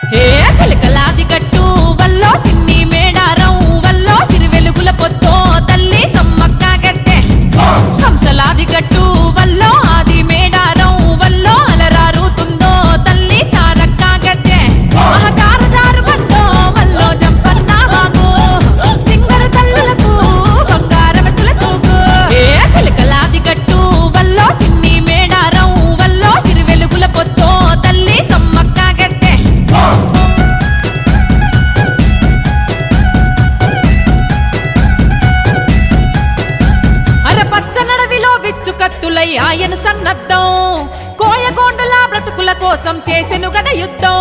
ఏ సిలకలాది గట్టు వల్లో సిన్ని మేడారం వల్లో సిరి వెలుగుల పొత్తో తల్లి సమ్మక్క గద్దె కంసలాది గట్టు వల్లో ఆది మేడారం వల్లో అలరారుతుందో తల్లి సారక్క గద్దె మహచారు జారు బండో వల్లో జంపన్న వాగు సింగరు తల్లులకు బంగారమెతుల తూగు ఏ సిలకలాది గట్టు వల్లో సిన్ని మేడారం వల్లో సిరి వెలుగుల పొత్తో తల్లి సమ్మక్క గద్దె పచ్చనడవిలో విచ్చు కత్తులై ఆయన సన్నద్ధం కోయగోండుల బ్రతుకుల కోసం చేసెను గద యుద్ధం